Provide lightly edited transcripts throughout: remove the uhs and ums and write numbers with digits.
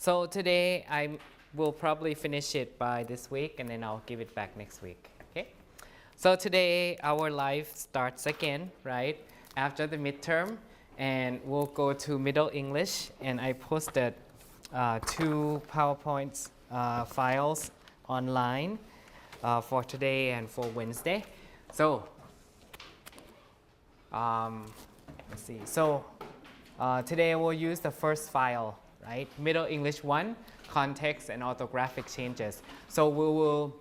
So today I will probably finish it by this week and then I'll give it back next week. Okay? So today our life starts again, right? After the midterm, and we'll go to Middle English, and I posted 2 PowerPoint files online for today and for Wednesday. So let's see. So today we'll use the first file, right? Middle English 1, context and orthographic changes. So we will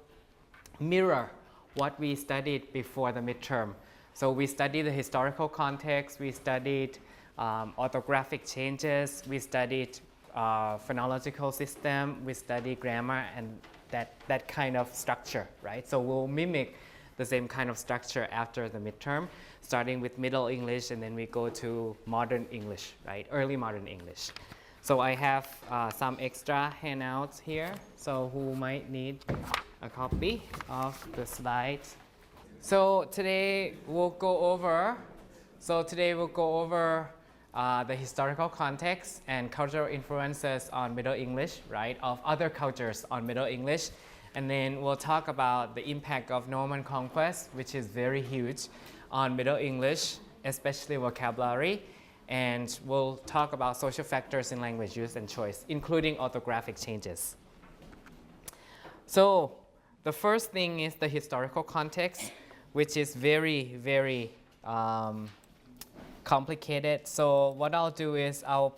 mirror what we studied before the midterm. So we studied the historical context, we studied orthographic changes, we studied phonological system, we studied grammar and that kind of structure, right? So we'll mimic the same kind of structure after the midterm, starting with Middle English, and then we go to Modern English, right? Early Modern English. So I have some extra handouts here, so who might need a copy of the slides. So today we'll go over the historical context and cultural influences on Middle English, right, of other cultures on Middle English. And then we'll talk about the impact of Norman conquest, which is very huge on Middle English, especially vocabulary. And we'll talk about social factors in language use and choice, including orthographic changes. So the first thing is the historical context, which is very, very complicated. So what I'll do is I'll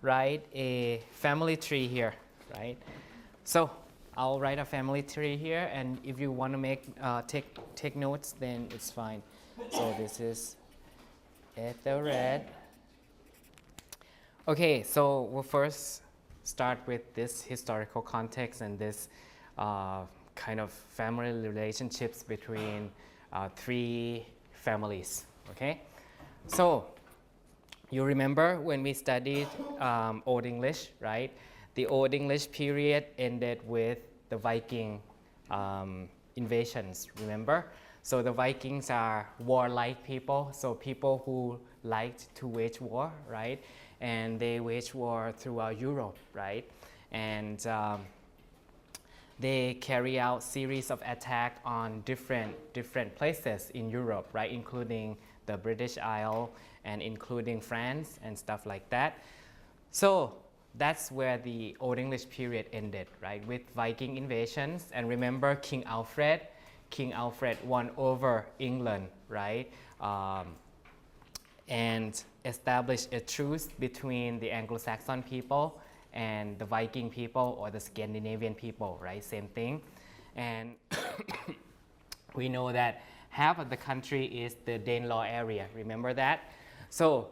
write a family tree here, right? So I'll write a family tree here, and if you want to make take notes, then it's fine. So this is Ethelred. Okay, so we'll first start with this historical context and this kind of family relationships between 3 families, okay? So you remember when we studied Old English, right? The Old English period ended with the Viking invasions, remember? So the Vikings are warlike people, so people who liked to wage war, right? And they waged war throughout Europe, right? And they carry out series of attacks on different places in Europe, right? Including the British Isle and including France and stuff like that. So that's where the Old English period ended, right? With Viking invasions. And remember King Alfred won over England, right? And established a truce between the Anglo-Saxon people and the Viking people or the Scandinavian people, right? Same thing. And we know that half of the country is the Danelaw area, remember that? So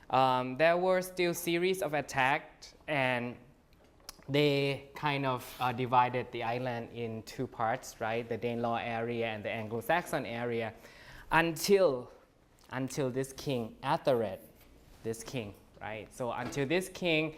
there were still series of attacks, and they kind of divided the island in 2 parts, right? The Danelaw area and the Anglo-Saxon area, until this king, Ethelred, this king, right? So until this king,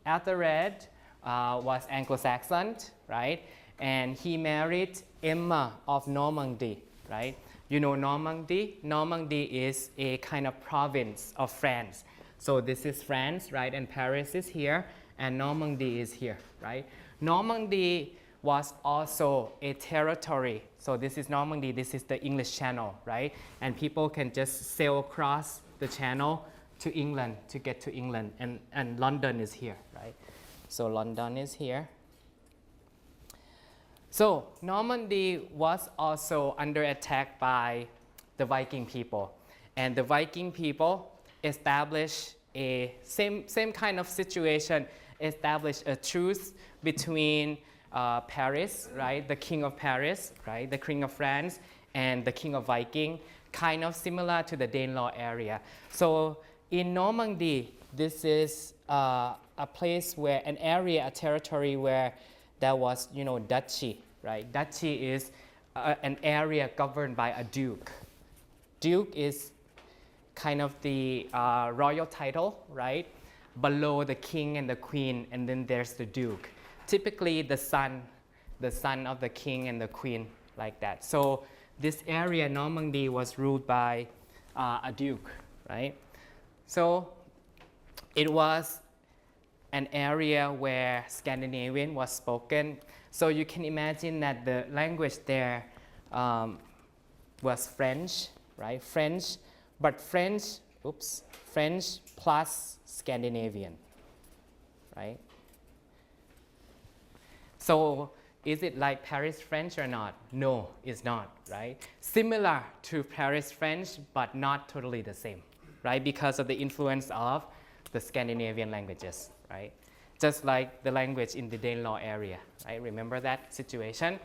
Ethelred was Anglo-Saxon, right? And he married Emma of Normandy, right? You know Normandy? Normandy is a kind of province of France. So this is France, right? And Paris is here, and Normandy is here, right? Normandy was also a territory. So this is Normandy, this is the English Channel, right? And people can just sail across the channel to England, to get to England, and London is here, right? So London is here. So Normandy was also under attack by the Viking people. And the Viking people established a same kind of situation, established a truce between Paris, right, the king of Paris, right, the king of France, and the king of Viking, kind of similar to the Danelaw area. So in Normandy, this is a place where, an area, a territory where there was, duchy, right? Duchy is an area governed by a duke. Duke is kind of the royal title, right? Below the king and the queen, and then there's the duke. Typically the son of the king and the queen, like that. So this area, Normandy, was ruled by a duke, right? So it was an area where Scandinavian was spoken. So you can imagine that the language there was French, right? French, but French plus Scandinavian, right? So is it like Paris French or not? No, it's not, right? Similar to Paris French, but not totally the same, right? Because of the influence of the Scandinavian languages, right? Just like the language in the Danelaw area, right? Remember that situation?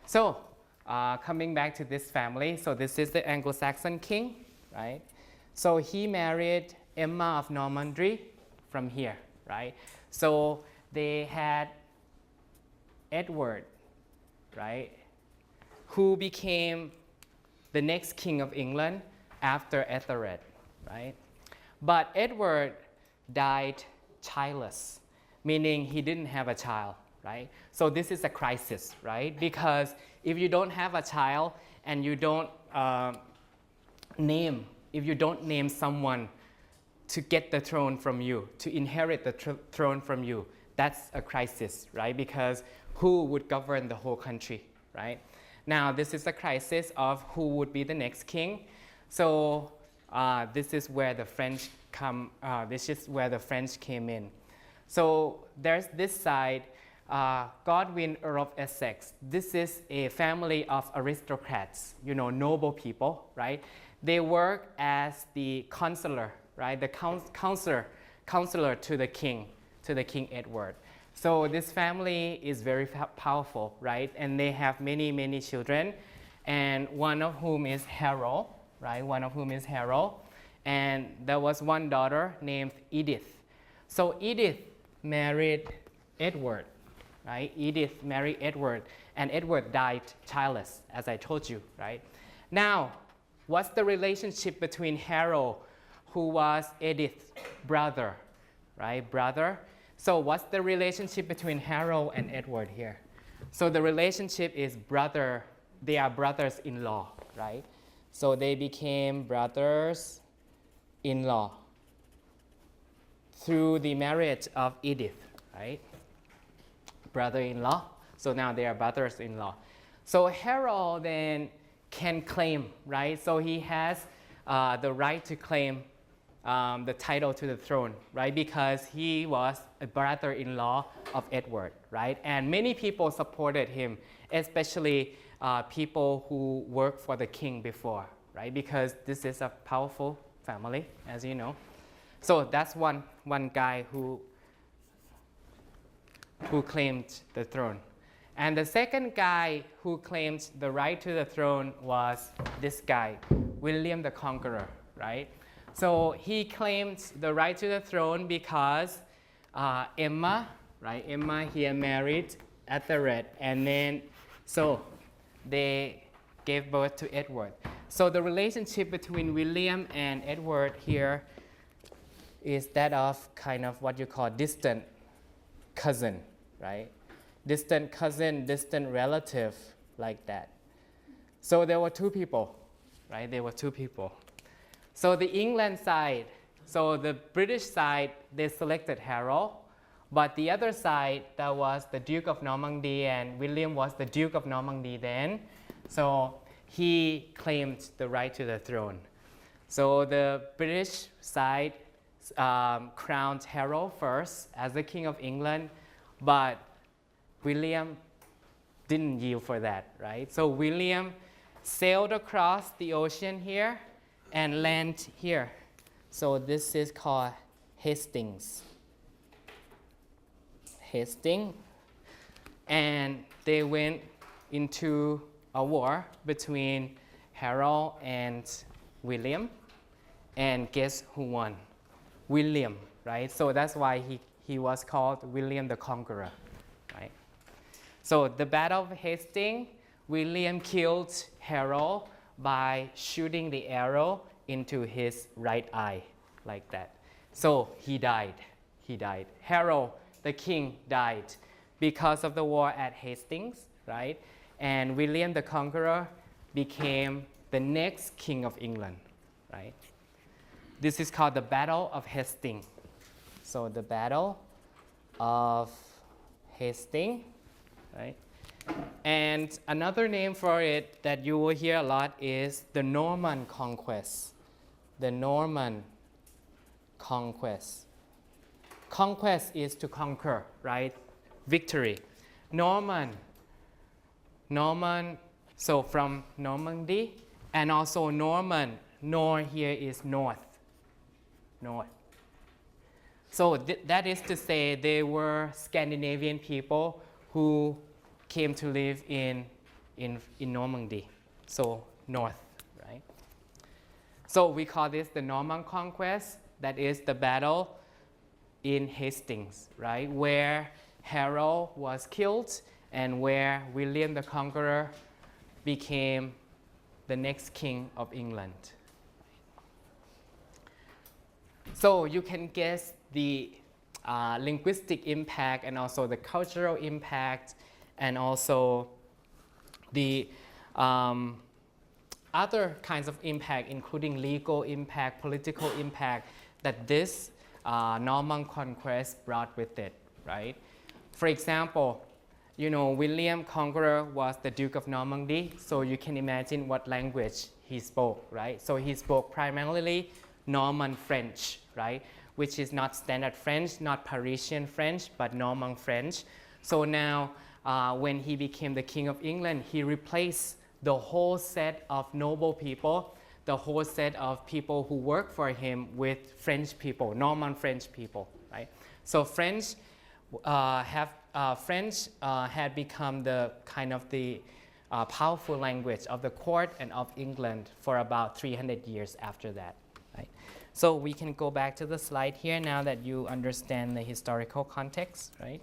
So coming back to this family, so this is the Anglo-Saxon king, right? So he married Emma of Normandy from here, right? So they had Edward, right, who became the next king of England after Ethelred, right? But Edward died childless, meaning he didn't have a child, right? So this is a crisis, right? Because if you don't have a child and you don't name someone to get the throne from you, to inherit the throne from you, that's a crisis, right? Because who would govern the whole country, right? Now, this is a crisis of who would be the next king. So this is where the French came in. So there's this side, Godwin, Earl of Essex. This is a family of aristocrats, noble people, right? They work as the counselor, right? The counselor to the King Edward. So this family is very powerful, right? And they have many, many children, and one of whom is Harold, right? And there was one daughter named Edith. So Edith married Edward, right? Edith married Edward, and Edward died childless, as I told you, right? Now, what's the relationship between Harold, who was Edith's brother, right? So what's the relationship between Harold and Edward here? So the relationship is they are brothers-in-law, right? So they became brothers-in-law through the marriage of Edith, right? Brother-in-law, so now they are brothers-in-law. So Harold then can claim, right? So he has the right to claim the title to the throne, right? Because he was a brother-in-law of Edward, right? And many people supported him, especially people who worked for the king before, right? Because this is a powerful family, as you know. So that's one guy who claimed the throne. And the second guy who claimed the right to the throne was this guy, William the Conqueror, right? So he claimed the right to the throne because Emma, right? Emma here married Ethelred, and then so they gave birth to Edward. So the relationship between William and Edward here is that of kind of what you call distant cousin, right? Distant cousin, distant relative, like that. So there were two people, right? So the England side, so the British side, they selected Harold, but the other side, that was the Duke of Normandy, and William was the Duke of Normandy then. So he claimed the right to the throne. So the British side crowned Harold first as the King of England, but William didn't yield for that, right? So William sailed across the ocean here and land here. So this is called Hastings. And they went into a war between Harold and William. And guess who won? William, right? So that's why he was called William the Conqueror, right? So the Battle of Hastings, William killed Harold by shooting the arrow into his right eye, like that. So he died. Harold, the king, died because of the war at Hastings, right? And William the Conqueror became the next king of England, right? This is called the Battle of Hastings. So the Battle of Hastings, right? And another name for it that you will hear a lot is the Norman Conquest. The Norman Conquest. Conquest is to conquer, right? Victory. Norman, so from Normandy, and also Norman, nor here is north. So that is to say they were Scandinavian people who came to live in Normandy, so north, right? So we call this the Norman Conquest. That is the battle in Hastings, right? Where Harold was killed and where William the Conqueror became the next king of England. So you can guess the linguistic impact and also the cultural impact and also the other kinds of impact, including legal impact, political impact, that this Norman conquest brought with it, right? For example, you know, William Conqueror was the Duke of Normandy, so you can imagine what language he spoke, right? So he spoke primarily Norman French, right? Which is not standard French, not Parisian French, but Norman French. So now, when he became the King of England, he replaced the whole set of noble people, the whole set of people who worked for him with French people, Norman French people, right? So French had become the kind of the powerful language of the court and of England for about 300 years after that, right? So we can go back to the slide here now that you understand the historical context, right?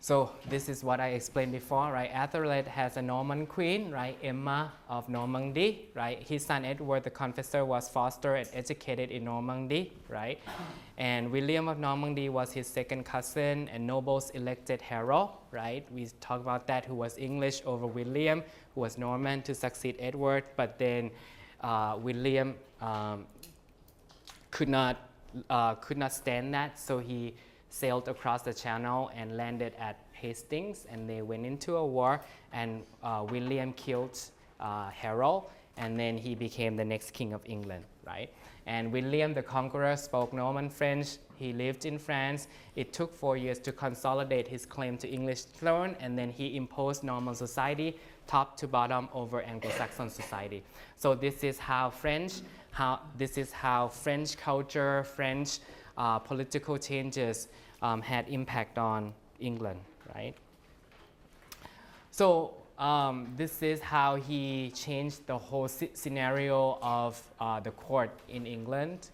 So this is what I explained before, right? Athelred has a Norman queen, right? Emma of Normandy, right? His son Edward the Confessor was fostered and educated in Normandy, right? And William of Normandy was his second cousin, and nobles elected Harold, right? We talked about that, who was English over William, who was Norman to succeed Edward, but then William could not stand that, so he sailed across the channel and landed at Hastings, and they went into a war, and William killed Harold, and then he became the next king of England, right? And William the Conqueror spoke Norman French. He lived in France. It took 4 years to consolidate his claim to English throne, and then he imposed Norman society top to bottom over Anglo-Saxon society. So this is how French culture, French political changes had impact on England, right? So this is how he changed the whole scenario of the court in England.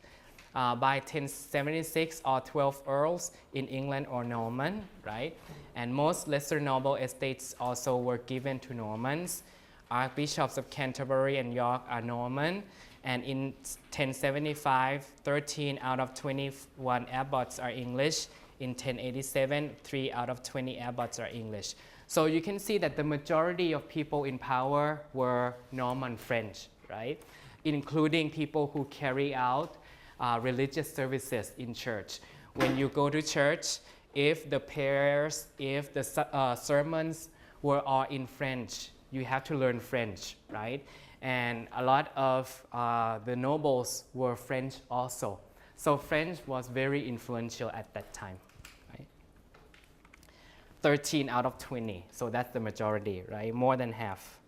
By 1076, all 12 earls in England are Norman, right? And most lesser noble estates also were given to Normans. Archbishops of Canterbury and York are Norman. And in 1075, 13 out of 21 abbots are English. In 1087, 3 out of 20 abbots are English. So you can see that the majority of people in power were Norman French, right? Including people who carry out religious services in church. When you go to church, if the prayers, if the sermons were all in French, you have to learn French, right? And a lot of the nobles were French also. So French was very influential at that time, right? 13 out of 20, so that's the majority, right? More than half.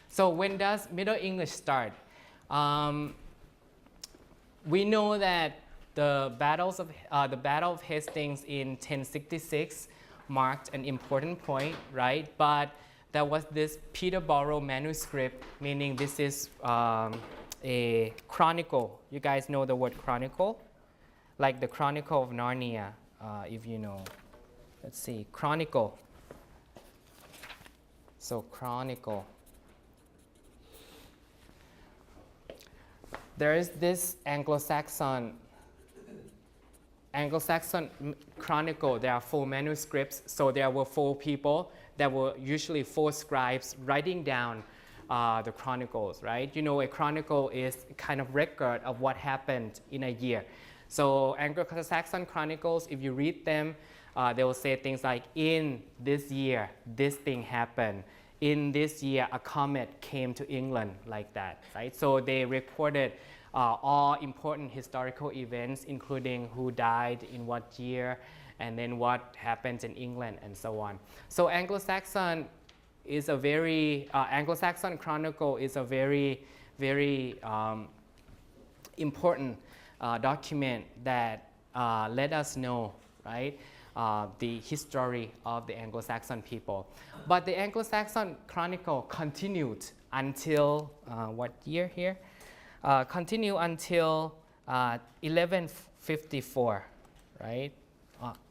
So when does Middle English start? We know that the Battle of Hastings in 1066 marked an important point, right? But there was this Peterborough manuscript, meaning this is a chronicle. You guys know the word chronicle? Like the Chronicle of Narnia, if you know. Let's see, chronicle. So chronicle. There is this Anglo-Saxon Anglo-Saxon Chronicle, there are 4 manuscripts, so there were 4 people. There were usually 4 scribes writing down the chronicles, right? You know, a chronicle is kind of record of what happened in a year. So Anglo-Saxon Chronicles, if you read them, they will say things like, in this year, this thing happened. In this year, a comet came to England, like that, right? So they recorded all important historical events, including who died in what year, and then what happened in England, and so on. So Anglo-Saxon is a very, Anglo-Saxon Chronicle is a very, very important document that let us know, right, the history of the Anglo-Saxon people. But the Anglo-Saxon Chronicle continued until, what year here? Continue until 1154, right?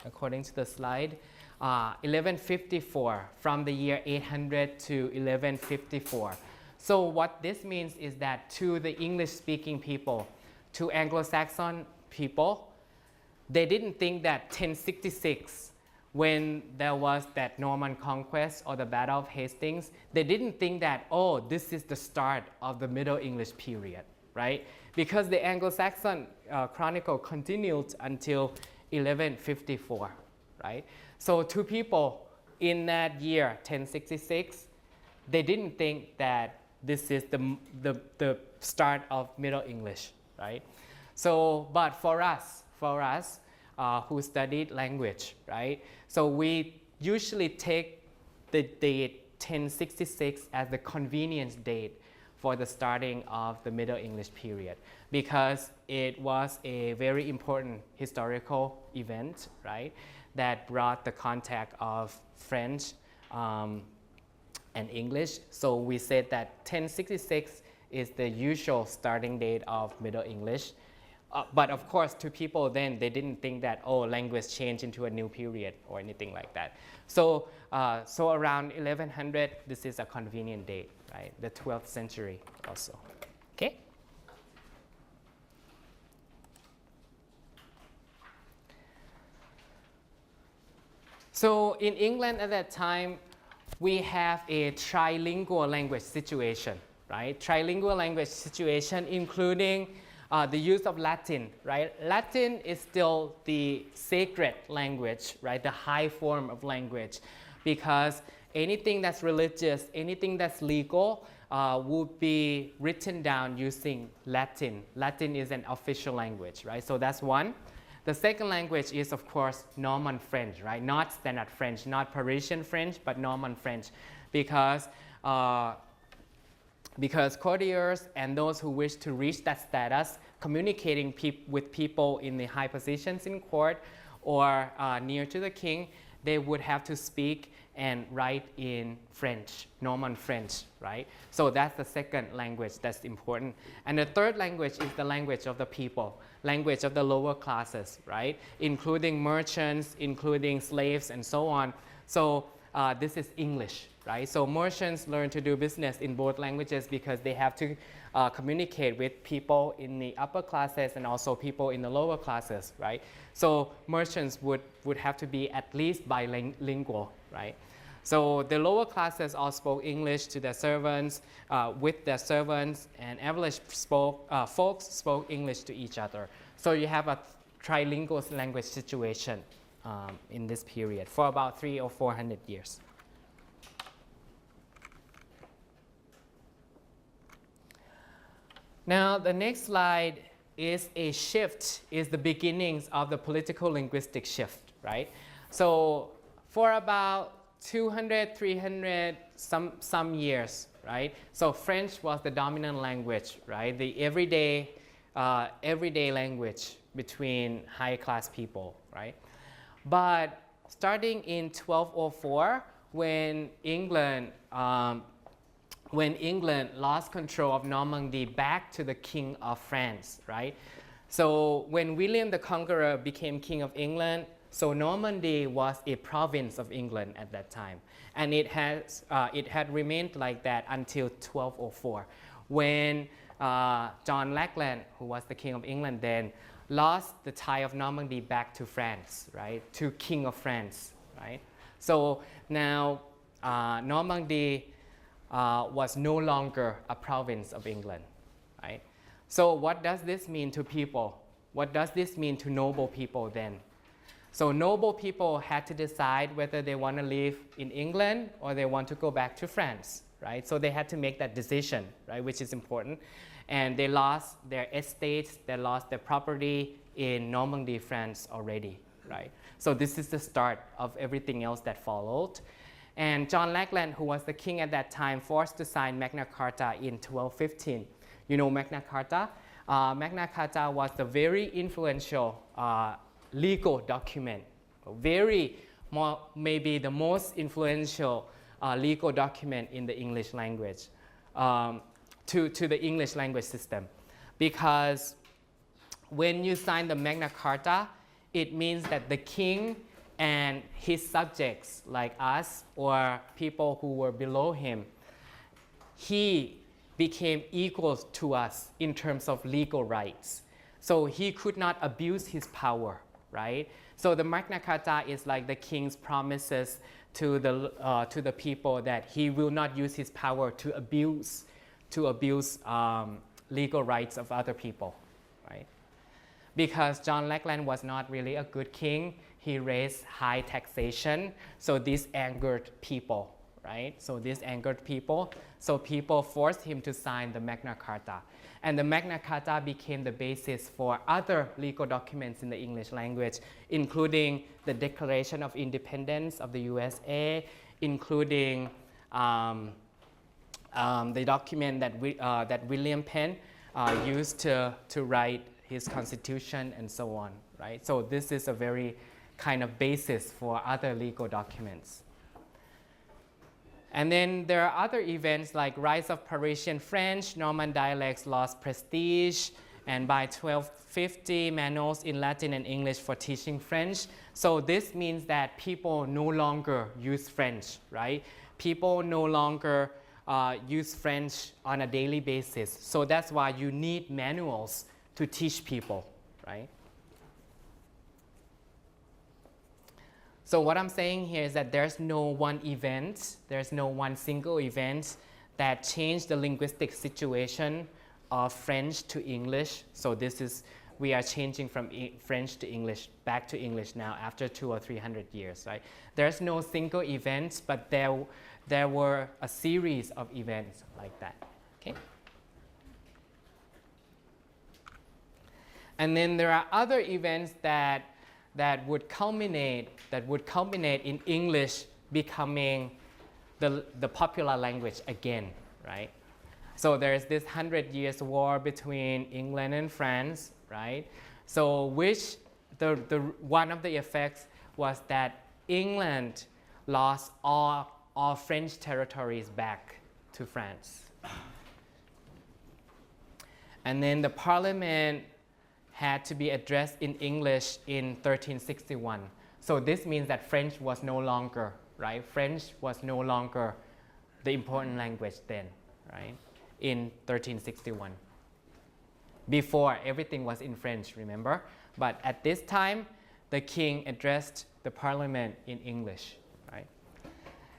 According to the slide, 1154, from the year 800 to 1154. So what this means is that to the English-speaking people, to Anglo-Saxon people, they didn't think that 1066, when there was that Norman conquest or the Battle of Hastings, they didn't think that, oh, this is the start of the Middle English period, right? Because the Anglo-Saxon Chronicle continued until 1154, right? So to people in that year, 1066, they didn't think that this is the start of Middle English, right? So, but for us who studied language, right? So we usually take the date 1066 as the convenience date for the starting of the Middle English period, because it was a very important historical event, right, that brought the contact of French and English. So we said that 1066 is the usual starting date of Middle English. But of course, to people then, they didn't think that, oh, language changed into a new period or anything like that. So, so around 1100, this is a convenient date, right? The 12th century also, okay? So in England at that time, we have a trilingual language situation, right? Trilingual language situation including the use of Latin, right? Latin is still the sacred language, right? The high form of language, because anything that's religious, anything that's legal would be written down using Latin. Latin is an official language, right? So that's one. The second language is, of course, Norman French, right? Not standard French, not Parisian French, but Norman French, because courtiers and those who wish to reach that status, communicating with people in the high positions in court or near to the king, they would have to speak and write in French, Norman French, right? So that's the second language that's important. And the third language is the language of the people, language of the lower classes, right? Including merchants, including slaves, and so on. So this is English, right? So merchants learn to do business in both languages because they have to communicate with people in the upper classes and also people in the lower classes, right? So merchants would have to be at least bilingual, right? So the lower classes all spoke English to their servants, with their servants, and average folks spoke English to each other. So you have a trilingual language situation in this period for about 300 or 400 years. Now, the next slide is a shift, is the beginnings of the political linguistic shift, right? So for about 200, 300, some years, right? So French was the dominant language, right? The everyday language between high-class people, right? But starting in 1204, when England lost control of Normandy back to the King of France, right? So when William the Conqueror became King of England, so Normandy was a province of England at that time. And it had remained like that until 1204, when John Lackland, who was the King of England then, lost the tie of Normandy back to France, right? To King of France, right? So now Normandy was no longer a province of England, right? So what does this mean to people? What does this mean to noble people then? So noble people had to decide whether they want to live in England or they want to go back to France, right? So they had to make that decision, right, which is important. And they lost their estates, they lost their property in Normandy, France already, right? So this is the start of everything else that followed. And John Lackland, who was the king at that time, forced to sign Magna Carta in 1215. You know Magna Carta? Magna Carta was the very influential legal document, maybe the most influential legal document in the English language, to the English language system. Because when you sign the Magna Carta, it means that the king and his subjects, like us or people who were below him, he became equal to us in terms of legal rights. So he could not abuse his power, right? So the Magna Carta is like the king's promises to the people that he will not use his power to abuse legal rights of other people, right? Because John Lackland was not really a good king, he raised high taxation, so this angered people, right? So this angered people, so people forced him to sign the Magna Carta. And the Magna Carta became the basis for other legal documents in the English language, including the Declaration of Independence of the USA, including the document that William Penn used to write his constitution and so on, right? So this is a very kind of basis for other legal documents. And then there are other events like rise of Parisian French, Norman dialects lost prestige, and by 1250, manuals in Latin and English for teaching French. So this means that people no longer use French, right? People no longer use French on a daily basis. So that's why you need manuals to teach people, right? So what I'm saying here is that there's no one event, there's no one single event that changed the linguistic situation of French to English. So we are changing from French to English, back to English now after 200 or 300 years, right? There's no single event, but there were a series of events like that, okay? And then there are other events that would culminate in English becoming the popular language again, right? So there's this 100 Years' War between England and France, right? So one of the effects was that England lost all French territories back to France. And then the parliament had to be addressed in English in 1361. So this means that French was no longer, right? French was no longer the important language then, right? In 1361. Before, everything was in French, remember? But at this time, the king addressed the parliament in English, right?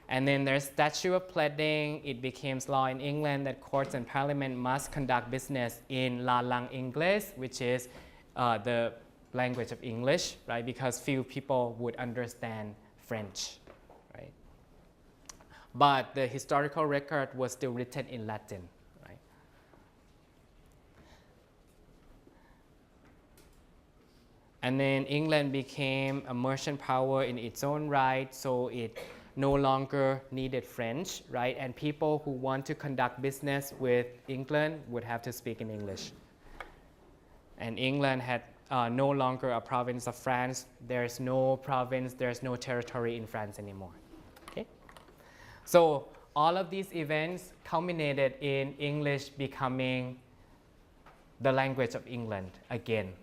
And then there's statute of pledging. It became law in England that courts and parliament must conduct business in la langue anglaise, which is the language of English, right? Because few people would understand French, right? But the historical record was still written in Latin, right? And then England became a merchant power in its own right, so it no longer needed French, right? And people who want to conduct business with England would have to speak in English. And England had no longer a province of France. There's no province, there's no territory in France anymore. Okay? So all of these events culminated in English becoming the language of England again,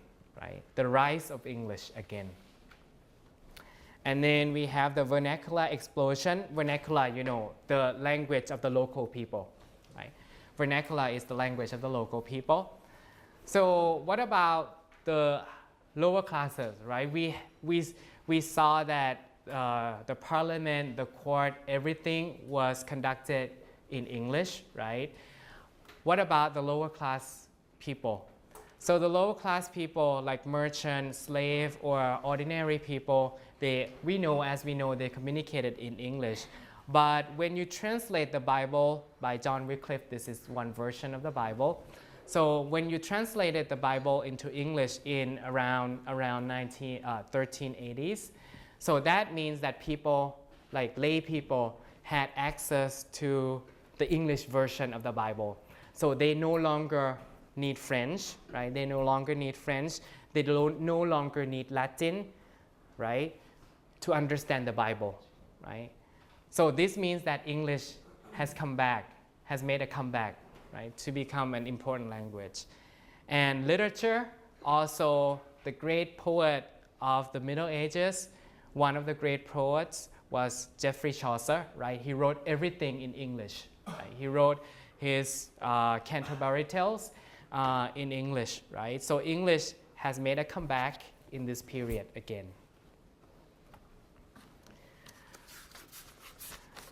right? The rise of English again. And then we have the vernacular explosion. Vernacular, you know, the language of the local people, right? Vernacular is the language of the local people. So what about the lower classes, right? We saw that the parliament, the court, everything was conducted in English, right? What about the lower class people? So the lower class people like merchant, slave, or ordinary people, we know they communicated in English. But when you translate the Bible by John Wycliffe, this is one version of the Bible. So when you translated the Bible into English in around 1380s, so that means that people, like lay people, had access to the English version of the Bible. So they no longer need French, right? They no longer need French. They no longer need Latin, right, to understand the Bible, right? So this means that English has come back, has made a comeback, right, to become an important language. And literature, also the great poet of the Middle Ages, one of the great poets was Geoffrey Chaucer, right? He wrote everything in English, right? He wrote his Canterbury Tales in English, right? So English has made a comeback in this period again.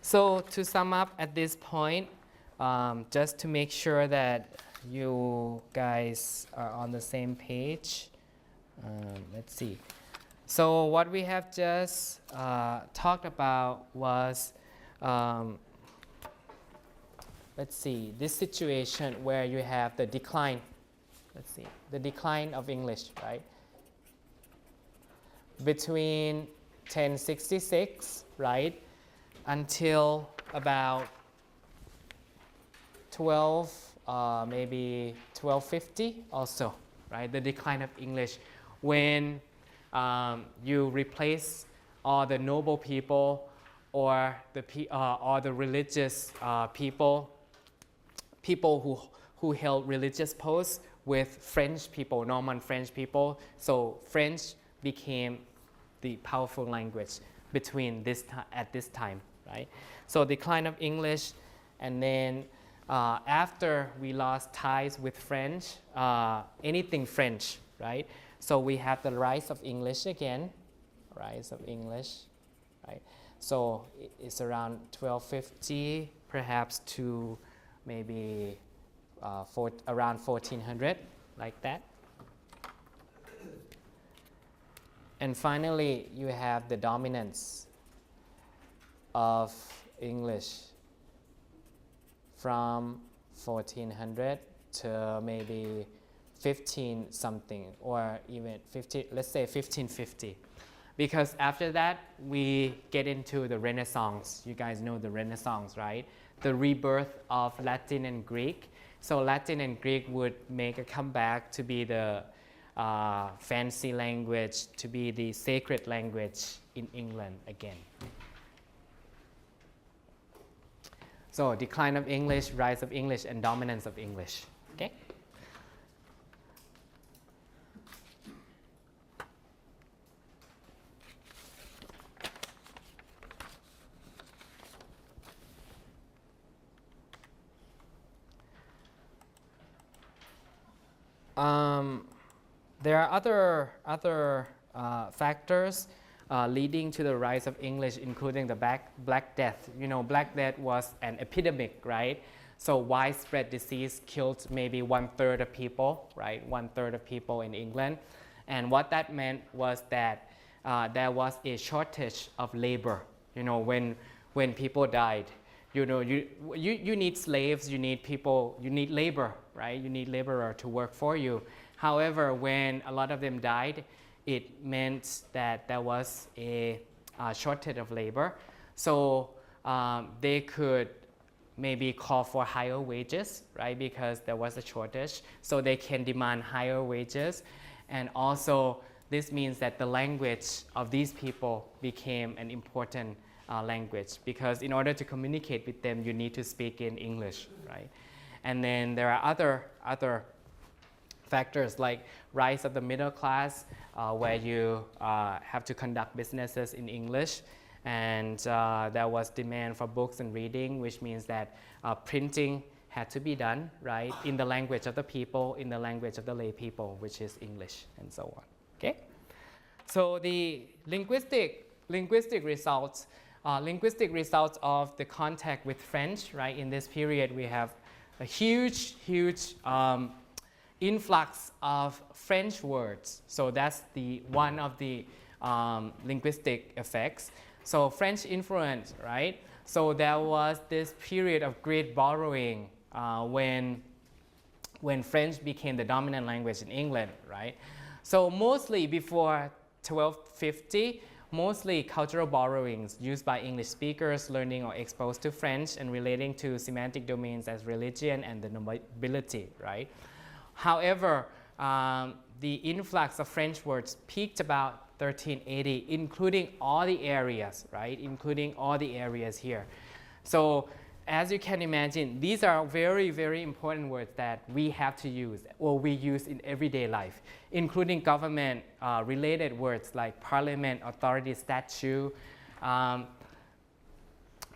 So to sum up at this point, just to make sure that you guys are on the same page, let's see. So what we have just talked about was, let's see, this situation where you have the decline, the decline of English, right? Between 1066, right, until about maybe 1250 also, right? The decline of English when you replace all the noble people or the religious people who held religious posts with French people, Norman French people. So French became the powerful language between at this time, right? So decline of English, and then after we lost ties with French, anything French, right? So we have the rise of English again, rise of English, right? So it's around 1250, perhaps to maybe around 1400, like that. And finally, you have the dominance of English from 1400 to maybe 15 something, or even 50, let's say 1550. Because after that, we get into the Renaissance. You guys know the Renaissance, right? The rebirth of Latin and Greek. So Latin and Greek would make a comeback to be the fancy language, to be the sacred language in England again. So decline of English, rise of English, and dominance of English, okay? There are other factors leading to the rise of English, including the Black Death. You know, Black Death was an epidemic, right? So widespread disease killed maybe 1/3 of people, right? 1/3 of people in England. And what that meant was that there was a shortage of labor. You know, when people died, you know, you need slaves, you need people, you need labor, right? You need laborer to work for you. However, when a lot of them died, it meant that there was a shortage of labor. So they could maybe call for higher wages, right? Because there was a shortage. So they can demand higher wages. And also, this means that the language of these people became an important language, because in order to communicate with them, you need to speak in English, right? And then there are other factors like rise of the middle class, where you have to conduct businesses in English, and there was demand for books and reading, which means that printing had to be done, right, in the language of the people, in the language of the lay people, which is English, and so on. Okay? So the linguistic results of the contact with French, right? In this period, we have a huge influx of French words. So that's one of the linguistic effects. So French influence, right? So there was this period of great borrowing when French became the dominant language in England, right? So mostly before 1250, mostly cultural borrowings used by English speakers learning or exposed to French and relating to semantic domains as religion and the nobility, right? However, the influx of French words peaked about 1380, including all the areas, right? Including all the areas here. So as you can imagine, these are very important words that we have to use or we use in everyday life, including government related words like parliament, authority, statute,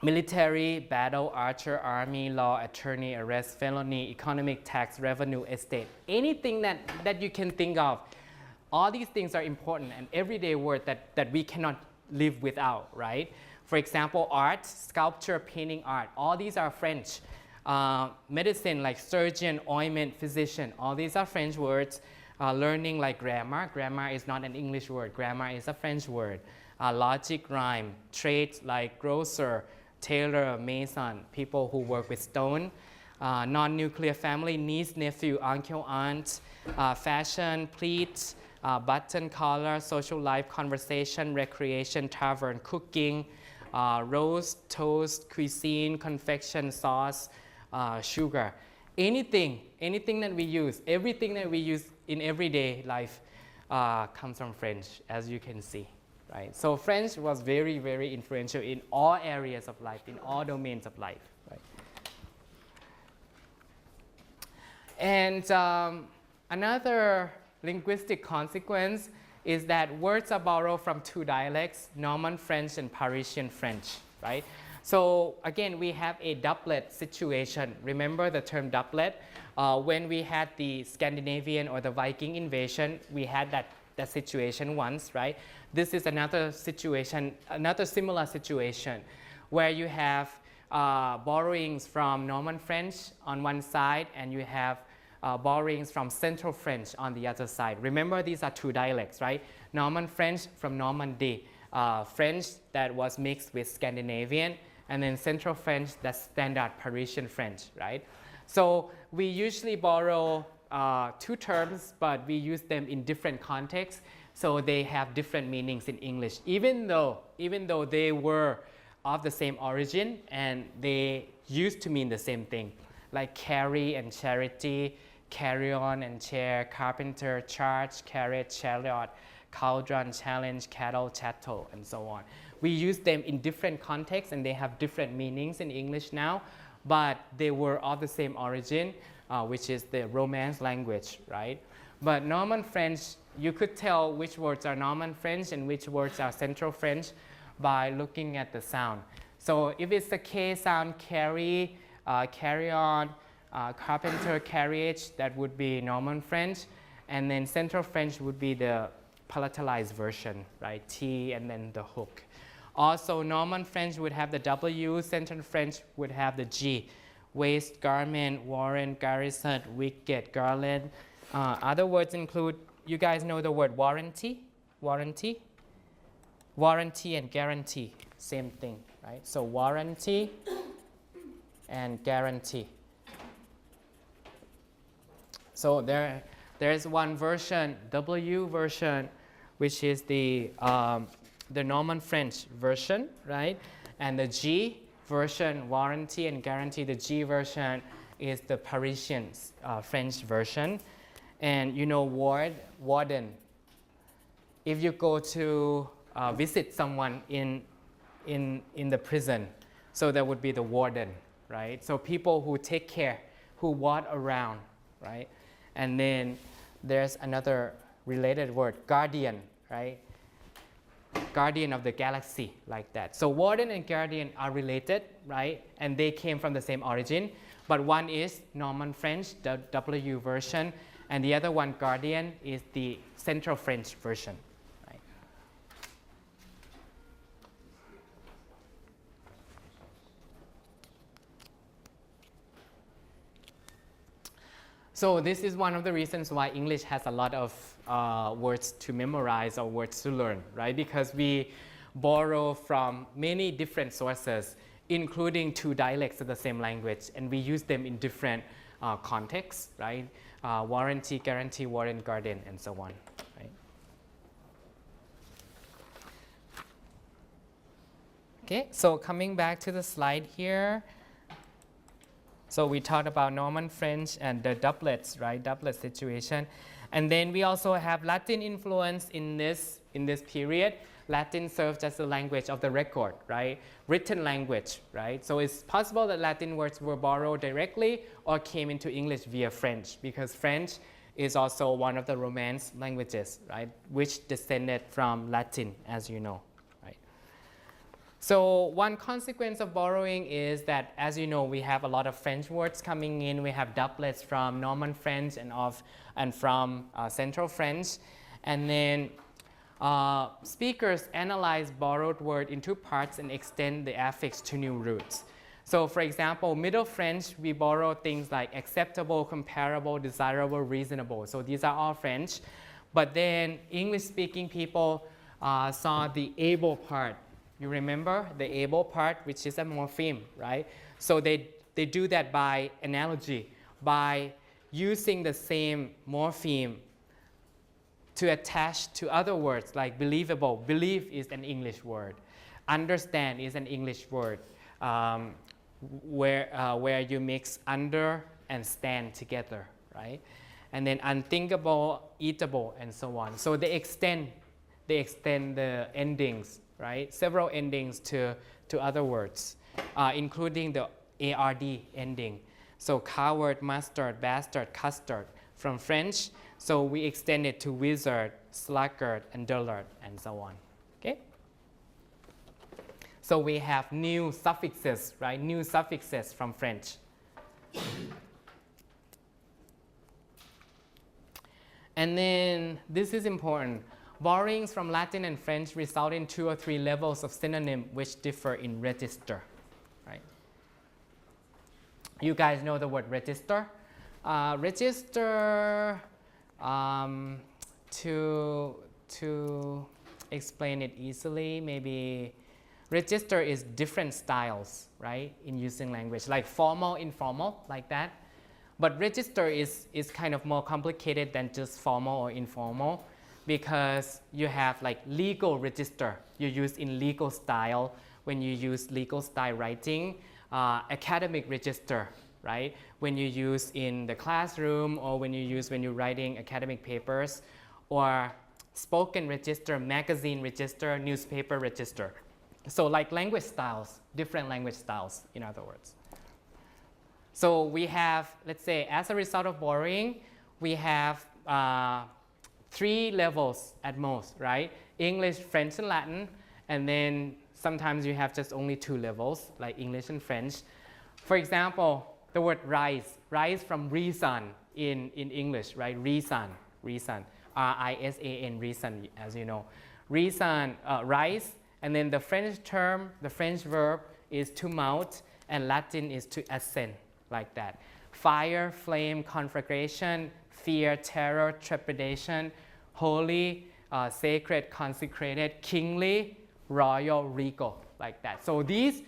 military, battle, archer, army, law, attorney, arrest, felony, economic, tax, revenue, estate, anything that you can think of. All these things are important and everyday word that we cannot live without, right? For example, art, sculpture, painting art, all these are French. Medicine like surgeon, ointment, physician, all these are French words. Learning like grammar is not an English word, grammar is a French word. Logic, rhyme, trades like grocer, tailor, mason, people who work with stone. Non-nuclear family, niece, nephew, uncle, aunt. Fashion, pleats, button, collar, social life, conversation, recreation, tavern, cooking, roast, toast, cuisine, confection, sauce, sugar. Anything that we use, everything that we use in everyday life comes from French, as you can see, right? So French was very influential in all areas of life, in all domains of life, right? And another linguistic consequence is that words are borrowed from two dialects, Norman French and Parisian French, right? So again, we have a doublet situation. Remember the term doublet? When we had the Scandinavian or the Viking invasion, we had that situation once, right? This is another situation, another similar situation where you have borrowings from Norman French on one side and you have borrowings from Central French on the other side. Remember, these are two dialects, right? Norman French from Normandy, French that was mixed with Scandinavian, and then Central French, that's standard Parisian French, right? So we usually borrow two terms, but we use them in different contexts, so they have different meanings in English, even though they were of the same origin and they used to mean the same thing, like carry and charity, carry on and chair, carpenter, charge, carriage, chariot, cauldron, challenge, cattle, chattel, and so on. We use them in different contexts and they have different meanings in English now, but they were of the same origin, which is the Romance language, right? But Norman French, you could tell which words are Norman French and which words are Central French by looking at the sound. So if it's the K sound, carry, carry on, carpenter, carriage, that would be Norman French, and then Central French would be the palatalized version, right? T and then the hook. Also, Norman French would have the W, Central French would have the G. Waist, garment, warrant, garrison, wicket, garland. Other words include, you guys know the word warranty? Warranty? Warranty and guarantee, same thing, right? So warranty and guarantee. So there's one version, W version, which is the Norman French version, right? And the G version, warranty and guarantee, the G version is the Parisian French version. And you know warden. If you go to visit someone in the prison, so that would be the warden, right? So people who take care, who ward around, right? And then there's another related word, guardian, right? Guardian of the galaxy, like that. So warden and guardian are related, right? And they came from the same origin, but one is Norman French, the W version, And the other one, guardian, is the Central French version. Right? So this is one of the reasons why English has a lot of words to memorize or words to learn, right? Because we borrow from many different sources, including two dialects of the same language, and we use them in different contexts, right? Warranty, guarantee, warrant, guardian, and so on, right? Okay, so coming back to the slide here. So we talked about Norman French and the doublets, right? Doublet situation. And then we also have Latin influence in this period. Latin serves as the language of the record, right? Written language, right? So it's possible that Latin words were borrowed directly or came into English via French, because French is also one of the Romance languages, right? Which descended from Latin, as you know, right? So one consequence of borrowing is that, as you know, we have a lot of French words coming in. We have doublets from Norman French and from Central French. And then speakers analyze borrowed word in two parts and extend the affix to new roots. So for example, Middle French, we borrow things like acceptable, comparable, desirable, reasonable. So these are all French. But then English-speaking people saw the able part. You remember the able part, which is a morpheme, right? So they do that by analogy, by using the same morpheme to attach to other words like believable. Believe is an English word. Understand is an English word, where you mix under and stand together, right? And then unthinkable, eatable, and so on. So they extend the endings, right? Several endings to other words, including the ARD ending. So coward, mustard, bastard, custard from French. So we extend it to wizard, sluggard, and dullard, and so on. Okay? So we have new suffixes, right? New suffixes from French. And then this is important. Borrowings from Latin and French result in 2 or 3 levels of synonym which differ in register, right? You guys know the word register? Register, to explain it easily, maybe register is different styles, right, in using language, like formal, informal, like that. But register is kind of more complicated than just formal or informal, because you have like legal register, you use in legal style when you use legal style writing, academic register, right, when you use in the classroom or when you're writing academic papers, or spoken register, magazine register, newspaper register. So like language styles, different language styles, in other words. So we have, let's say, as a result of borrowing, we have 3 levels at most, right? English, French, and Latin. And then sometimes you have just only 2 levels, like English and French. For example, the word rise from reason in English, right? Reason, R-I-S-A-N, reason, as you know. Reason, rise, and then the French term, the French verb is to mount, and Latin is to ascend, like that. Fire, flame, conflagration, fear, terror, trepidation, holy, sacred, consecrated, kingly, royal, regal, like that. So these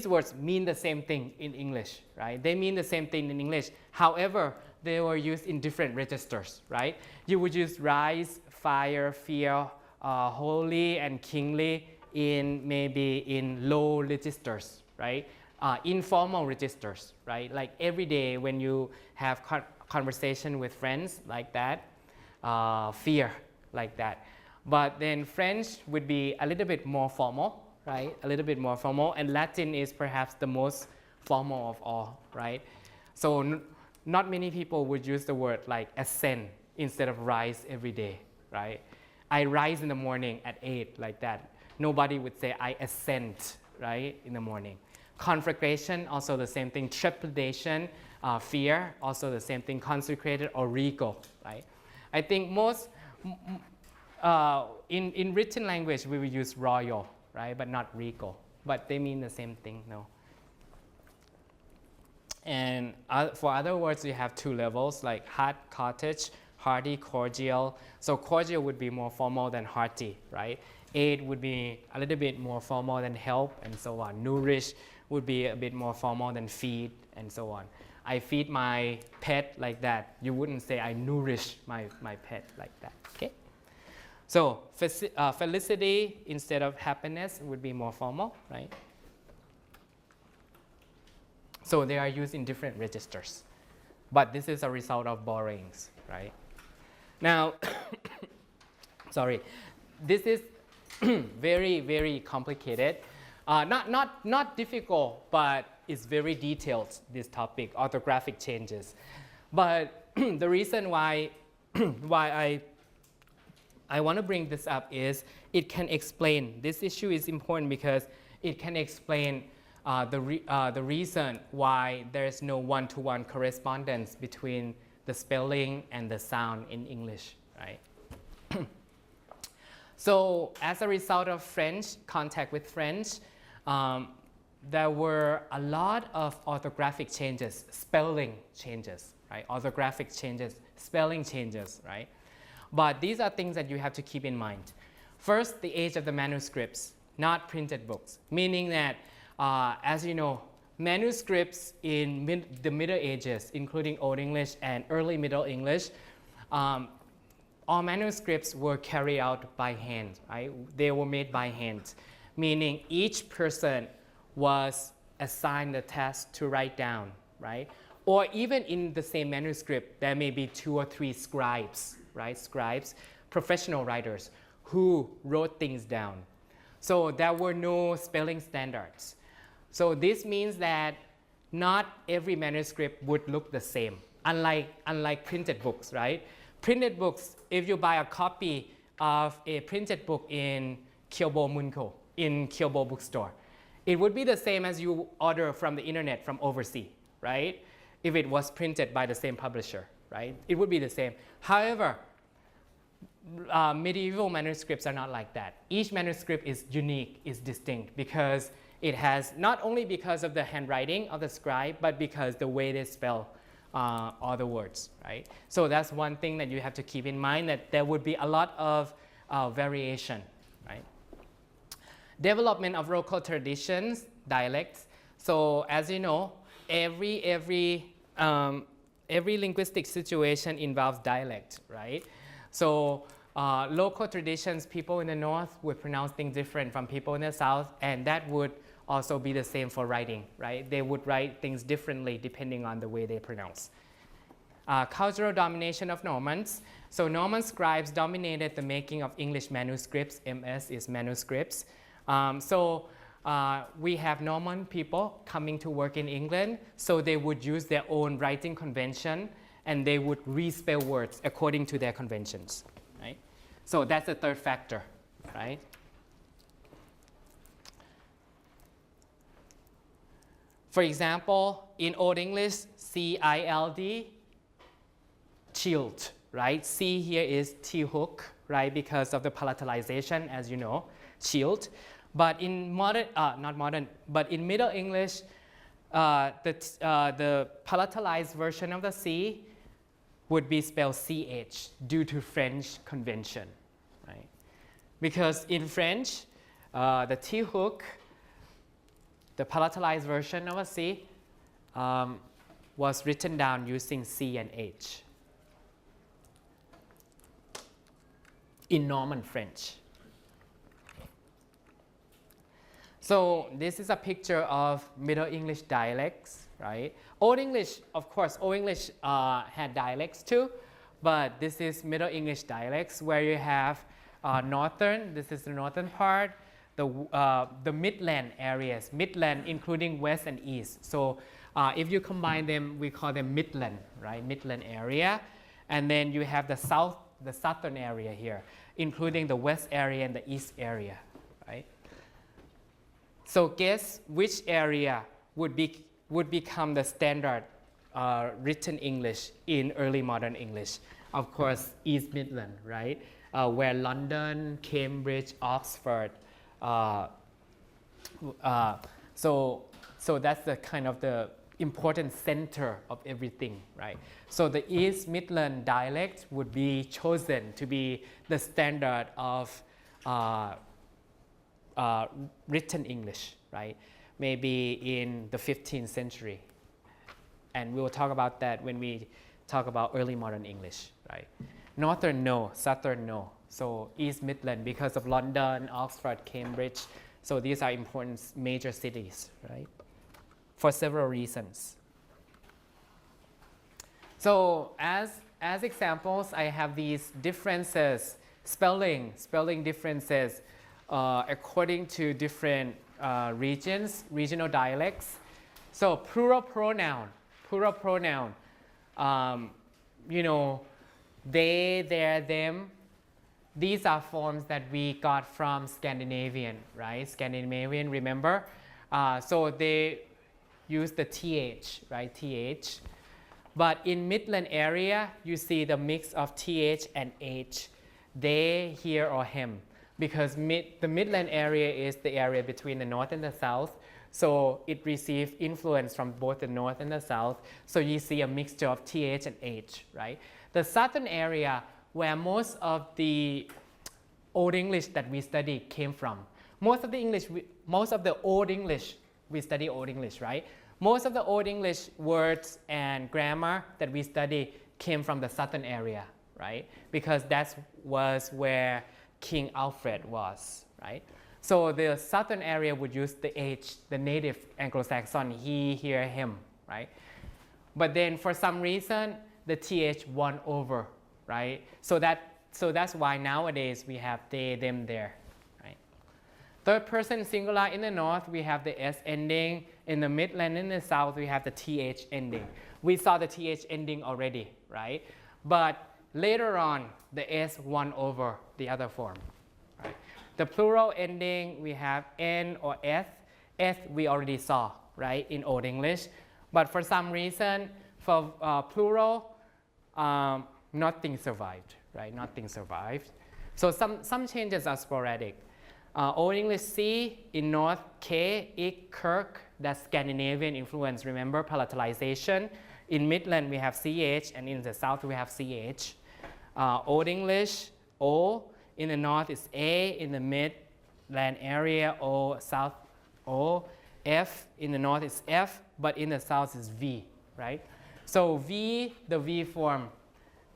words mean the same thing in English, right? They mean the same thing in English. However, they were used in different registers, right? You would use rise, fire, fear, holy, and kingly maybe in low registers, right? Informal registers, right? Like every day when you have conversation with friends, like that, fear, like that. But then French would be a little bit more formal, right? A little bit more formal, and Latin is perhaps the most formal of all, right? So not many people would use the word like ascend instead of rise every day, right? I rise in the morning at 8, like that. Nobody would say I ascend, right, in the morning. Conflagration, also the same thing. Trepidation, fear, also the same thing, consecrated or regal, right? I think most, in written language, we will use royal, right, but not regal, but they mean the same thing, no? And for other words, you have two levels, like hot, cottage, hearty, cordial. So cordial would be more formal than hearty, right? Aid would be a little bit more formal than help, and so on. Nourish would be a bit more formal than feed, and so on. I feed my pet like that. You wouldn't say I nourish my pet like that, okay? So felicity instead of happiness would be more formal, right? So they are used in different registers. But this is a result of borrowings, right? Now, sorry, this is very, very complicated. Not difficult, but it's very detailed, this topic, orthographic changes. But the reason why I want to bring this up is it can explain, this issue is important because it can explain the reason why there's no one-to-one correspondence between the spelling and the sound in English, right? So as a result of French, contact with French, there were a lot of orthographic changes, spelling changes, right? Orthographic changes, spelling changes, right? But these are things that you have to keep in mind. First, the age of the manuscripts, not printed books, meaning that, as you know, manuscripts in the Middle Ages, including Old English and early Middle English, all manuscripts were carried out by hand, right? They were made by hand, meaning each person was assigned a task to write down, right? Or even in the same manuscript, there may be 2 or 3 scribes, right? Scribes, professional writers who wrote things down. So there were no spelling standards. So this means that not every manuscript would look the same, unlike printed books, right? Printed books, if you buy a copy of a printed book in Kyobo Munko, in Kyobo bookstore, it would be the same as you order from the internet from overseas, right? If it was printed by the same publisher, right? It would be the same. However, medieval manuscripts are not like that. Each manuscript is unique, is distinct, because it has, not only because of the handwriting of the scribe, but because the way they spell all the words, right? So that's one thing that you have to keep in mind, that there would be a lot of variation, right? Development of local traditions, dialects. So as you know, every linguistic situation involves dialect, right? So local traditions, people in the north would pronounce things different from people in the south, and that would also be the same for writing, right? They would write things differently depending on the way they pronounce. Cultural domination of Normans. So Norman scribes dominated the making of English manuscripts. MS is manuscripts. We have Norman people coming to work in England, so they would use their own writing convention, and they would respell words according to their conventions, right? So that's the third factor, right? For example, in Old English, C-I-L-D, chilled, right? C here is T-hook, right? Because of the palatalization, as you know, chilled. But in modern, not modern, but in Middle English, the palatalized version of the C would be spelled CH due to French convention, right? Because in French, the T-hook, the palatalized version of a C, was written down using C and H in Norman French. So this is a picture of Middle English dialects, right? Old English, of course, Old English had dialects too, but this is Middle English dialects where you have northern, this is the northern part, the midland areas, midland including west and east. So if you combine them, we call them midland, right? Midland area. And then you have the south, the southern area here, including the west area and the east area, right? So guess which area would become the standard written English in early modern English? Of course, East Midland, right? Where London, Cambridge, Oxford. So that's the kind of the important center of everything, right? So the East Midland dialect would be chosen to be the standard of written English, right? Maybe in the 15th century. And we will talk about that when we talk about early modern English, right? Northern, no. Southern, no. So East Midland, because of London, Oxford, Cambridge. So these are important major cities, right? For several reasons. So as examples, I have these differences, spelling differences according to different regional dialects. So plural pronoun, you know, they, their, them. These are forms that we got from Scandinavian, right? Scandinavian, remember? So they use the TH, right? TH. But in Midland area, you see the mix of TH and H. They, here, or him. Because the Midland area is the area between the North and the South. So it received influence from both the North and the South. So you see a mixture of TH and H, right? The Southern area, where most of the Old English that we study came from. Most of the Old English, we study Old English, right? Most of the Old English words and grammar that we study came from the Southern area, right? Because that was where King Alfred was, right? So the Southern area would use the H, the native Anglo-Saxon, he, here, him, right? But then for some reason, the TH won over, right? So that's why nowadays we have they, them, there, right? Third person singular in the North, we have the S ending. In the Midland, in the South, we have the TH ending. We saw the TH ending already, right? But later on, the S won over the other form, right? The plural ending, we have N or S. S we already saw, right, in Old English. But for some reason, for plural, nothing survived, right? Nothing survived. So some changes are sporadic. Old English C, in North K, Ik, Kirk, that's Scandinavian influence, remember, palatalization. In Midland we have CH, and in the South we have CH. Old English O, in the North is A, in the Midland area O, South O. F, in the North is F, but in the South is V, right? So V, the V form,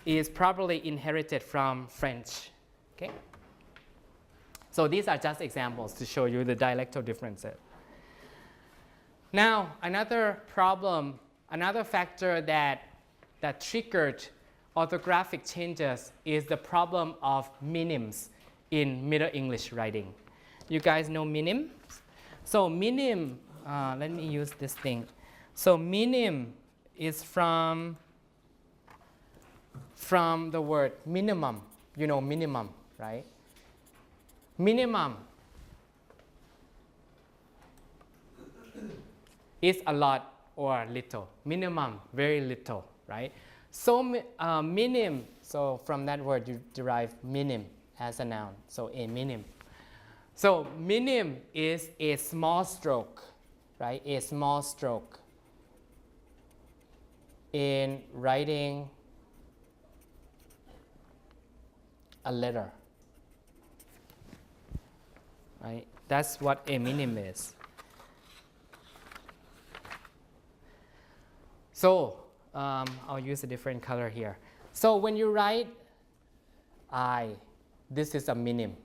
is probably inherited from French, okay? So these are just examples to show you the dialectal differences. Now, another problem, another factor that triggered orthographic changes is the problem of minims in Middle English writing. You guys know minim? So minim, let me use this thing. So minim is from the word minimum, you know, minimum, right? Minimum is a lot or little. Minimum, very little, right? So minim, so from that word you derive minim as a noun, so a minim. So minim is a small stroke, right? A small stroke in writing a letter, right? That's what a minim is. So I'll use a different color here. So when you write I, this is a minim.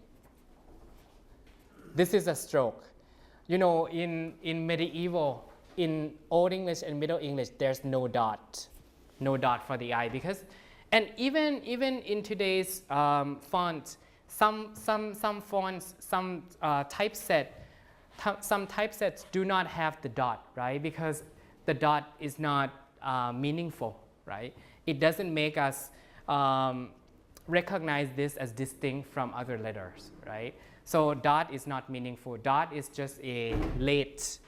This is a stroke. You know, in medieval, in Old English and Middle English, there's no dot for the I, because, and even in today's font, some fonts, some typesets do not have the dot, right? Because the dot is not meaningful, right? It doesn't make us recognize this as distinct from other letters, right? So dot is not meaningful. Dot is just a late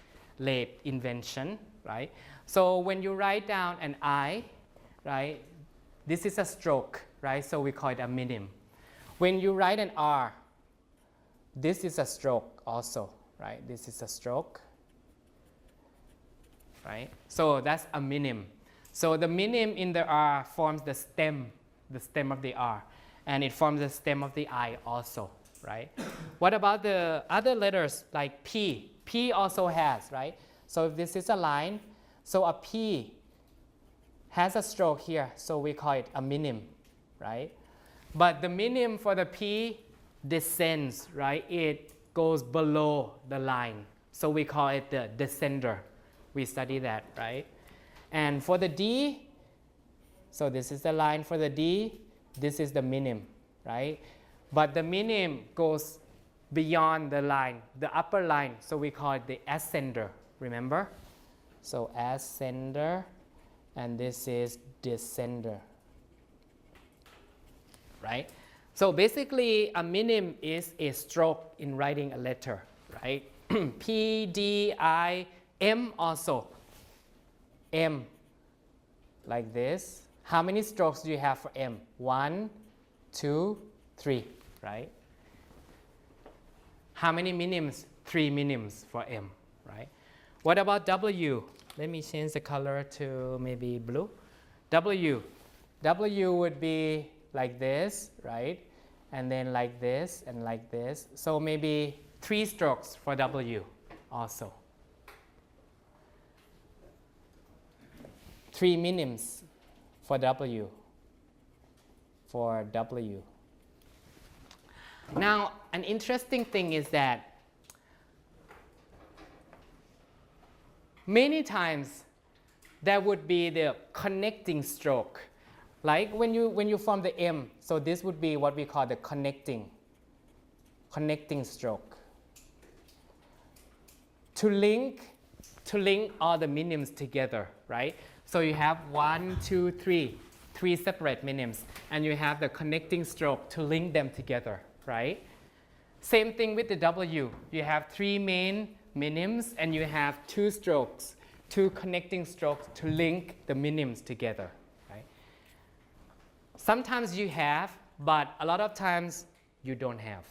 invention right? So when you write down an I, right, this is a stroke, right? So we call it a minim. When you write an R, this is a stroke also, right? This is a stroke, right? So that's a minim. So the minim in the R forms the stem of the R, and it forms the stem of the I also, right? What about the other letters like P? P also has, right? So if this is a line, so a P has a stroke here, so we call it a minim, right? But the minim for the P descends, right? It goes below the line, so we call it the descender. We study that, right? And for the D, so this is the line for the D, this is the minim, right? But the minim goes beyond the line, the upper line, so we call it the ascender, remember? So ascender, and this is descender, right? So basically, a minim is a stroke in writing a letter, right? P, D, I, M also. M, like this. How many strokes do you have for M? 1, 2, 3, right? How many minims? 3 minims for M, right? What about W? Let me change the color to maybe blue. W. W would be like this, right? And then like this and like this. So maybe 3 strokes for W also. 3 minims for W. Now, an interesting thing is that many times there would be the connecting stroke. Like when you form the M, so this would be what we call the connecting stroke. To link all the minims together, right? So you have 1, 2, 3 separate minims, and you have the connecting stroke to link them together, right? Same thing with the W. You have 3 main minims, and you have 2 strokes, 2 connecting strokes to link the minims together, right? Sometimes you have, but a lot of times you don't have.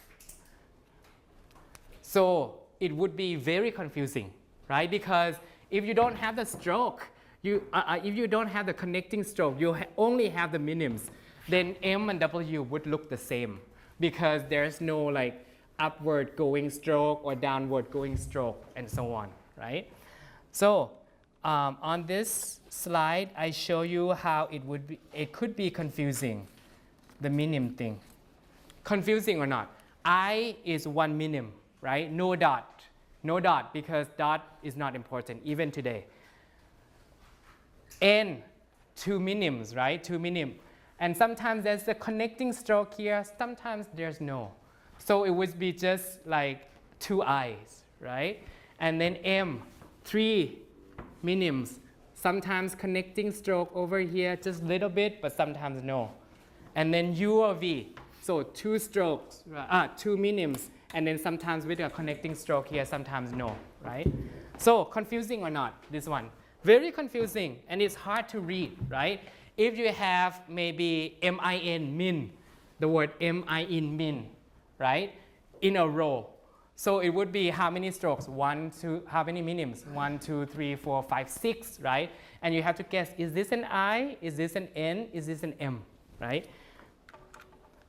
So it would be very confusing, right? Because if you don't have the stroke, if you don't have the connecting stroke, you only have the minims, then M and W would look the same because there's no like upward going stroke or downward going stroke and so on, right? So on this slide, I show you how it could be confusing, the minim thing. Confusing or not, I is 1 minim, right? No dot because dot is not important even today. N, 2 minims, right? 2 minim. And sometimes there's a connecting stroke here, sometimes there's no. So it would be just like 2 I's, right? And then M, 3 minims. Sometimes connecting stroke over here, just a little bit, but sometimes no. And then U or V, so 2 strokes, 2 minims, and then sometimes with a connecting stroke here, sometimes no, right? So confusing or not, this one? Very confusing, and it's hard to read, right? If you have maybe M-I-N, min, the word M-I-N, min, right, in a row. So it would be how many strokes? 1, 2, how many minims? 1, 2, 3, 4, 5, 6, right? And you have to guess, is this an I? Is this an N? Is this an M, right?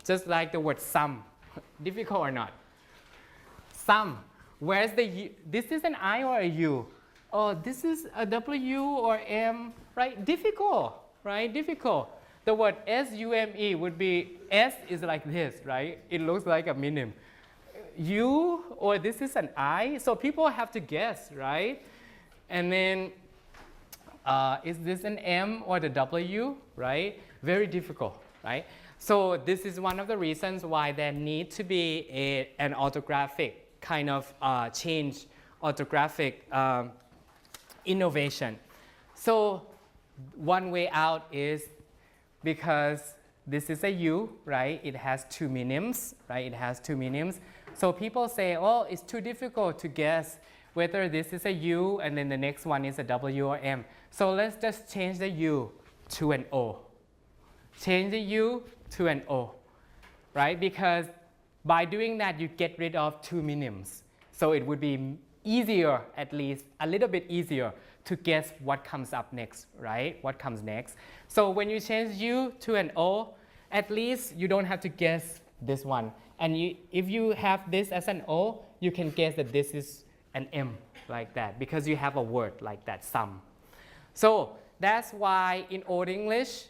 Just like the word sum. Difficult or not? Sum. Where's the U? This is an I or a U? Oh, this is a W or M, right? Difficult, right? Difficult. The word S-U-M-E would be, S is like this, right? It looks like a minim. U, or this is an I, so people have to guess, right? And then, is this an M or the W, right? Very difficult, right? So this is one of the reasons why there need to be an orthographic kind of change, orthographic innovation. So one way out is because this is a U, right? It has 2 minims, right? It has 2 minims. So people say, oh, it's too difficult to guess whether this is a U and then the next one is a W or M. So let's just change the U to an O. Change the U to an O, right? Because by doing that, you get rid of two minims. So it would be easier, at least a little bit easier, to guess what comes up next, right? What comes next. So when you change U to an O, at least you don't have to guess this one. And if you have this as an O, you can guess that this is an M, like that, because you have a word like that, some. So that's why in Old English,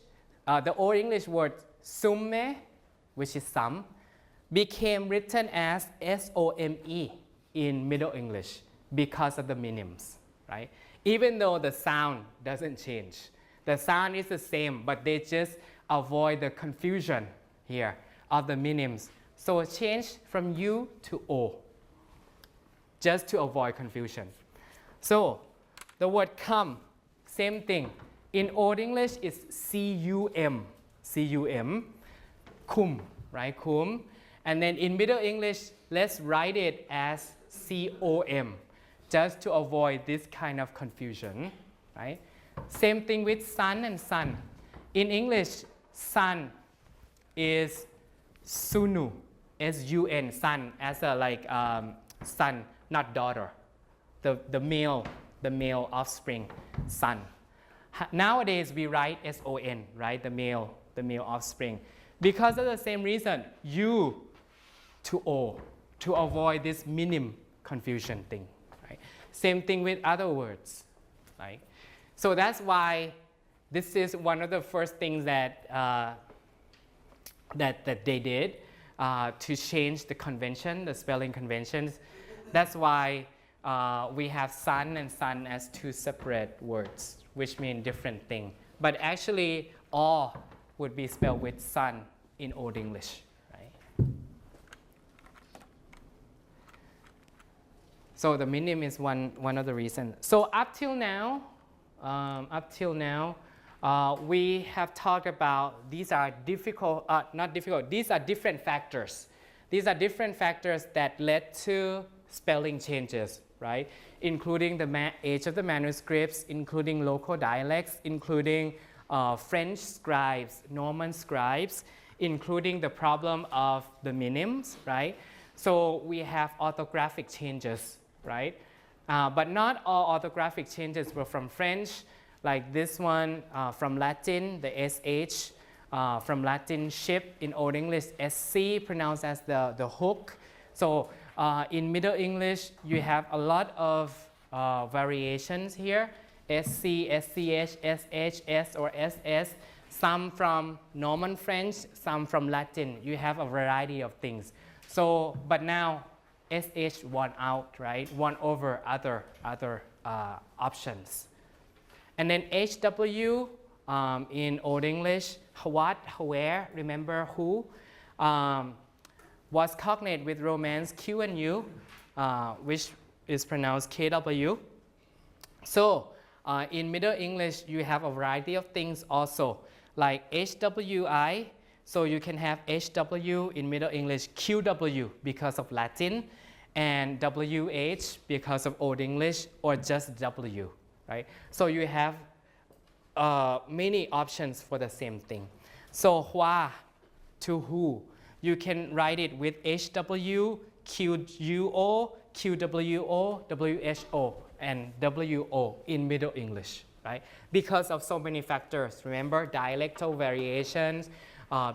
the Old English word summe, which is some, became written as SOME in Middle English because of the minims, right? Even though the sound doesn't change. The sound is the same, but they just avoid the confusion here of the minims. So change from U to O, just to avoid confusion. So the word come, same thing. In Old English, it's C-U-M, C-U-M, cum, right, cum. And then in Middle English, let's write it as C-O-M, just to avoid this kind of confusion, right? Same thing with son and son. In English, son is sunu, S-U-N, son, as a son, not daughter. The male offspring, son. Nowadays, we write S-O-N, right? The male offspring. Because of the same reason, U to O, to avoid this minim confusion thing, right? Same thing with other words, right? So that's why this is one of the first things that that they did to change the convention, the spelling conventions. That's why we have son and son as two separate words, which mean different thing. But actually, all would be spelled with son in Old English, right? So the minim is one of the reasons. So up till now, we have talked about these are difficult, not difficult, these are different factors. These are different factors that led to spelling changes, right? Including the age of the manuscripts, including local dialects, including French scribes, Norman scribes, including the problem of the minims, right? So we have orthographic changes, right? But not all orthographic changes were from French, like this one from Latin, the SH, from Latin ship, in Old English, SC pronounced as the hook. So in Middle English, you have a lot of variations here, SC, SCH, SH, S, or SS, some from Norman French, some from Latin. You have a variety of things. So, but now SH won out, right? Won over other options. And then HW in Old English, what, where, remember who, was cognate with Romance Q and U, which is pronounced KW. So in Middle English, you have a variety of things also, like HWI. So you can have HW in Middle English, QW because of Latin, and WH because of Old English, or just W, right? So you have many options for the same thing. So hua to who, you can write it with HW, QUO, QWO, WHO, and WO in Middle English, right? Because of so many factors. Remember, dialectal variations,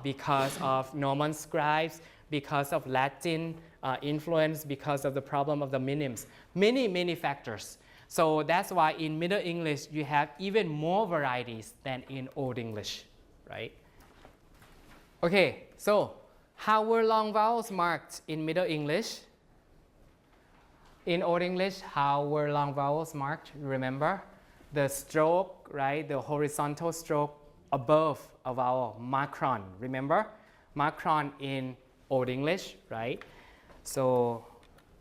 because of Norman scribes, because of Latin influence, because of the problem of the minims. Many factors. So that's why in Middle English, you have even more varieties than in Old English, right? Okay, so how were long vowels marked in Middle English? In Old English, how were long vowels marked? Remember? The stroke, right? The horizontal stroke above a vowel, macron. Remember? Macron in Old English, right? So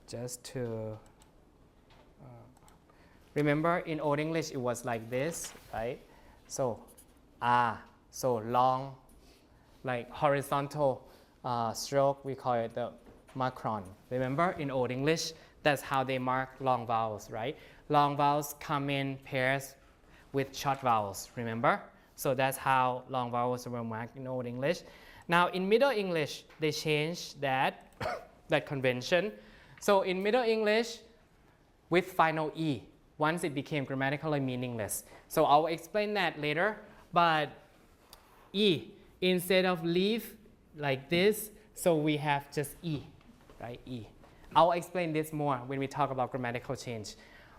just to remember, in Old English, it was like this, right? So, so long, like horizontal stroke, we call it the macron. Remember, in Old English, That's how they mark long vowels, right? Long vowels come in pairs with short vowels, remember? So that's how long vowels were marked in Old English. Now in Middle English, they changed that, that convention. So in Middle English, with final E, once it became grammatically meaningless. So I'll explain that later, but E, instead of leave like this, so we have just E, right, E. I'll explain this more when we talk about grammatical change.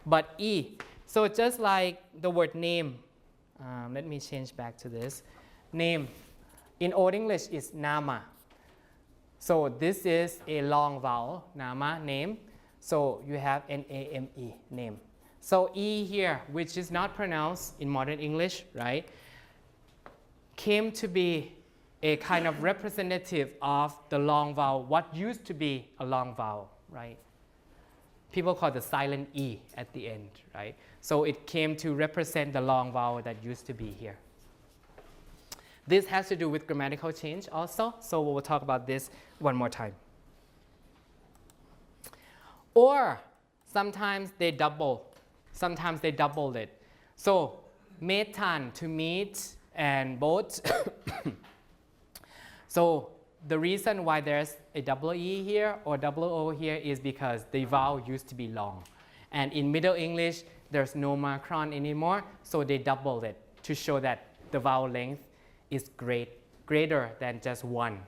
But E, so just like the word name, let me change back to this. Name, in Old English is nama. So this is a long vowel, nama, name. So you have N-A-M-E, name. So E here, which is not pronounced in modern English, right, came to be a kind of representative of the long vowel, what used to be a long vowel, right? People call the silent E at the end, right? So it came to represent the long vowel that used to be here. This has to do with grammatical change also, so we'll talk about this one more time. Or sometimes they doubled it. So metan, to meet, and boat. So the reason why there's a double E here or double O here is because the vowel used to be long. And in Middle English, there's no macron anymore, so they doubled it to show that the vowel length is greater than just one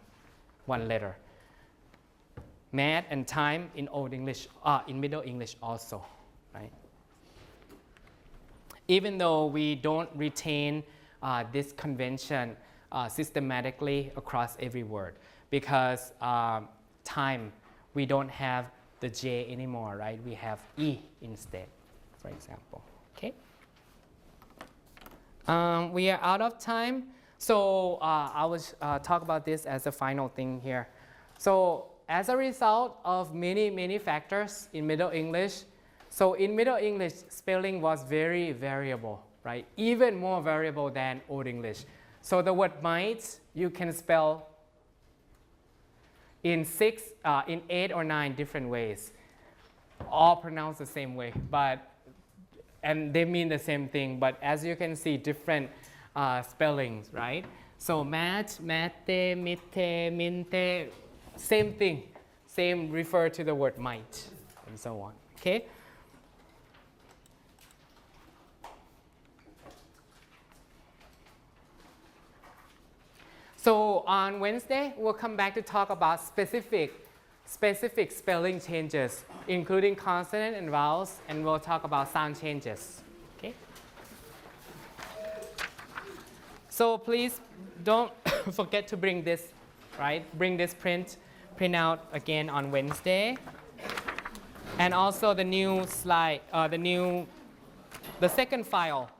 letter. Mat and time in Old English, in Middle English also, right? Even though we don't retain this convention systematically across every word, because time, we don't have the J anymore, right? We have E instead, for example, okay? We are out of time, so I will talk about this as a final thing here. So as a result of many factors in Middle English, so in Middle English, spelling was very variable, right? Even more variable than Old English. So the word might, you can spell in 8 or 9 different ways, all pronounced the same way, and they mean the same thing, but as you can see, different spellings, right? So mat, mate, mitte, minte, same thing, same refer to the word might, and so on, okay? So on Wednesday, we'll come back to talk about specific spelling changes, including consonant and vowels, and we'll talk about sound changes, okay? So please don't forget to bring this, right? Bring this print out again on Wednesday. And also the new slide, the second file